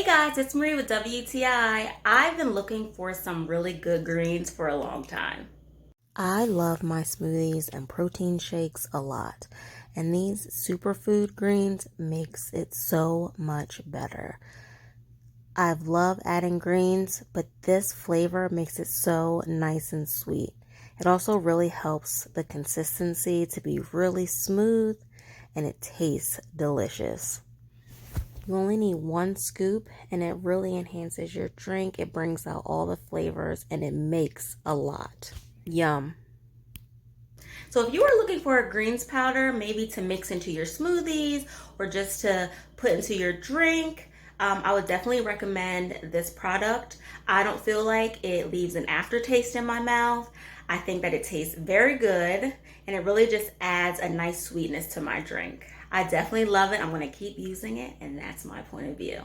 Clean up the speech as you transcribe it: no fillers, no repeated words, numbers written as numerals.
Guys, it's Marie with WTI. I've been looking for some really good greens for a long time. I love my smoothies and protein shakes a lot, and these superfood greens makes it so much better. I've loved adding greens, but this flavor makes it so nice and sweet. It also really helps the consistency to be really smooth, and it tastes delicious. You only need one scoop and it really enhances your drink. It brings out all the flavors and it makes a lot. Yum. So if you are looking for a greens powder, maybe to mix into your smoothies or just to put into your drink, I would definitely recommend this product. I don't feel like it leaves an aftertaste in my mouth. I think that it tastes very good and it really just adds a nice sweetness to my drink. I definitely love it. I'm going to keep using it, and that's my point of view.